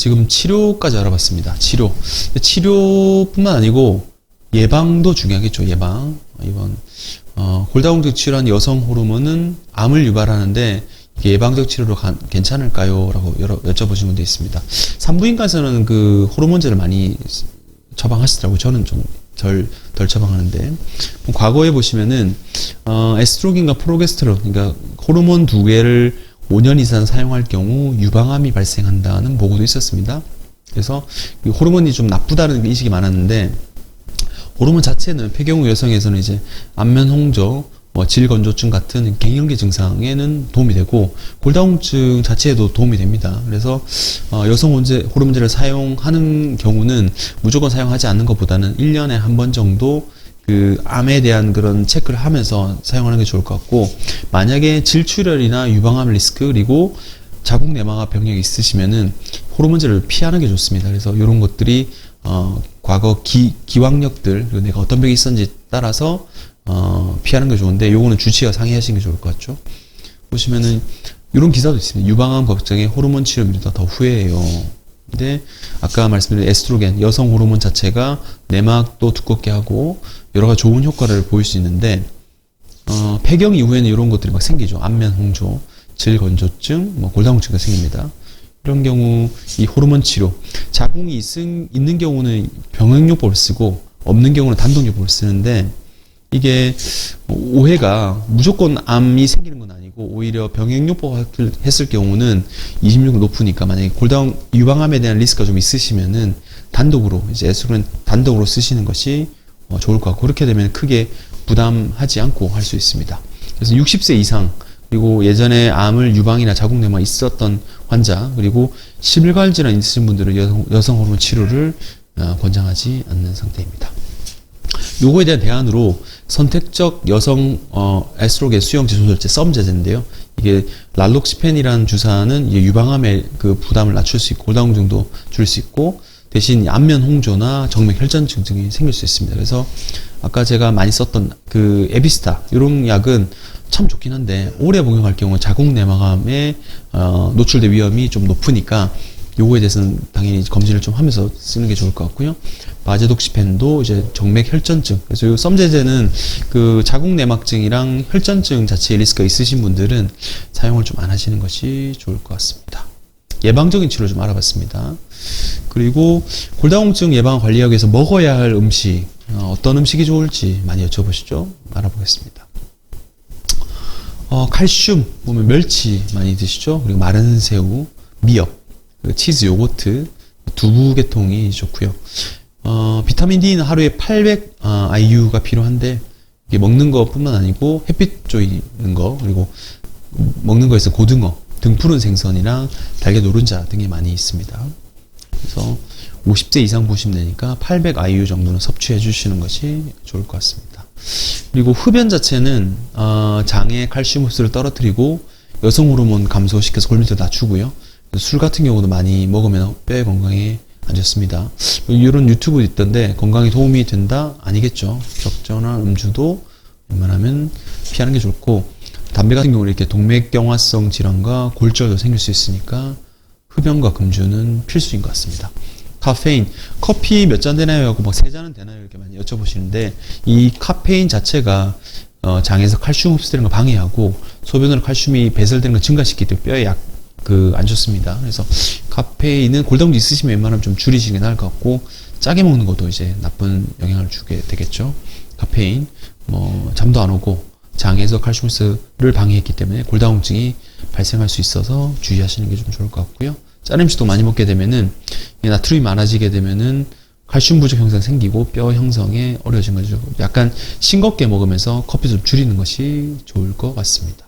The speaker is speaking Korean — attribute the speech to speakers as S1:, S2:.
S1: 지금 치료까지 알아봤습니다. 치료뿐만 아니고 예방도 중요하겠죠. 예방. 이번 골다공증 치료한 여성 호르몬은 암을 유발하는데 이게 예방적 치료로 괜찮을까요? 라고 여쭤보신 분도 있습니다. 산부인과에서는 그 호르몬제를 많이 처방하시더라고요. 저는 좀 덜 처방하는데, 과거에 보시면은 에스트로겐과 프로게스테론, 그러니까 호르몬 두 개를 5년 이상 사용할 경우 유방암이 발생한다는 보고도 있었습니다. 그래서 호르몬이 좀 나쁘다는 인식이 많았는데, 호르몬 자체는 폐경후 여성에서는 이제 안면 홍조, 질건조증 같은 갱년기 증상에는 도움이 되고, 골다공증 자체에도 도움이 됩니다. 그래서 여성 호르몬제를 사용하는 경우는 무조건 사용하지 않는 것보다는 1년에 한 번 정도 그 암에 대한 그런 체크를 하면서 사용하는 게 좋을 것 같고, 만약에 질출혈이나 유방암 리스크 그리고 자궁 내막암 병력이 있으시면은 호르몬제를 피하는 게 좋습니다. 그래서 이런 것들이 과거 기왕력들, 그리고 내가 어떤 병이 있었는지 따라서 피하는 게 좋은데, 요거는 주치의와 상의하시는 게 좋을 것 같죠. 보시면은 이런 기사도 있습니다. 유방암 걱정에 호르몬 치료 미루다 더 후회해요. 근데 아까 말씀드린 에스트로겐, 여성 호르몬 자체가 내막도 두껍게 하고 여러 가지 좋은 효과를 보일 수 있는데, 폐경 이후에는 이런 것들이 막 생기죠. 안면 홍조, 질건조증, 골다공증가 생깁니다. 이런 경우 이 호르몬 치료, 자궁이 있는 경우는 병행요법을 쓰고 없는 경우는 단독요법을 쓰는데, 이게 오해가 무조건 암이 생기는 건 아니고, 오히려 병행요법을 했을 경우는 26이 높으니까, 만약에 유방암에 대한 리스크가 좀 있으시면은 단독으로, 이제 에스트로겐 단독으로 쓰시는 것이 좋을 것 같고, 그렇게 되면 크게 부담하지 않고 할 수 있습니다. 그래서 60세 이상, 그리고 예전에 암을 유방이나 자궁 내막에 있었던 환자, 그리고 심혈관 질환 있으신 분들은 여성 호르몬 치료를 권장하지 않는 상태입니다. 요거에 대한 대안으로 선택적 여성 에스트로겐 수용제 조절제 썸제제인데요. 이게 랄록시펜이라는 주사는 이게 유방암의 그 부담을 낮출 수 있고 골다공증도 줄 수 있고, 대신 안면 홍조나 정맥 혈전증 등이 생길 수 있습니다. 그래서 아까 제가 많이 썼던 그 에비스타, 이런 약은 참 좋긴 한데 오래 복용할 경우 자궁 내막암에 노출될 위험이 좀 높으니까 요거에 대해서는 당연히 검진을 좀 하면서 쓰는 게 좋을 것 같고요. 바제독시펜도 이제 정맥 혈전증, 그래서 요 썸제제는 그 자궁 내막증이랑 혈전증 자체의 리스크가 있으신 분들은 사용을 좀 안 하시는 것이 좋을 것 같습니다. 예방적인 치료 좀 알아봤습니다. 그리고 골다공증 예방 관리하기 위해서 먹어야 할 음식, 어떤 음식이 좋을지 많이 여쭤보시죠. 알아보겠습니다. 칼슘 보면 멸치 많이 드시죠. 그리고 마른 새우, 미역, 치즈, 요거트, 두부 계통이 좋고요. 비타민 D는 하루에 800 IU가 필요한데, 이게 먹는 것뿐만 아니고 햇빛 쬐는 거, 그리고 먹는 거에서 고등어, 등푸른 생선이랑 달걀 노른자 등이 많이 있습니다. 그래서 50세 이상 보시면 되니까 800 IU 정도는 섭취해 주시는 것이 좋을 것 같습니다. 그리고 흡연 자체는 장의 칼슘 흡수를 떨어뜨리고 여성 호르몬 감소시켜서 골밀도 낮추고요. 술 같은 경우도 많이 먹으면 뼈의 건강에 안 좋습니다. 이런 유튜브 있던데 건강에 도움이 된다? 아니겠죠. 적절한 음주도 웬만하면 피하는 게 좋고, 담배 같은 경우는 이렇게 동맥경화성 질환과 골절도 생길 수 있으니까 흡연과 금주는 필수인 것 같습니다. 카페인, 커피 몇 잔 되나요? 하고 막 3잔은 되나요? 이렇게 많이 여쭤보시는데, 이 카페인 자체가 장에서 칼슘 흡수되는 걸 방해하고 소변으로 칼슘이 배설되는 걸 증가시키기 때문에 뼈에 안 좋습니다. 그래서 카페인은 골다공증 있으시면 웬만하면 좀 줄이시는 게 나을 것 같고, 짜게 먹는 것도 이제 나쁜 영향을 주게 되겠죠. 카페인, 잠도 안 오고 장에서 칼슘 흡수를 방해했기 때문에 골다공증이 발생할 수 있어서 주의하시는 게 좀 좋을 것 같고요. 짠 음식도 많이 먹게 되면은 나트륨이 많아지게 되면은 칼슘 부족 현상 생기고 뼈 형성에 어려워진 거죠. 약간 싱겁게 먹으면서 커피 좀 줄이는 것이 좋을 것 같습니다.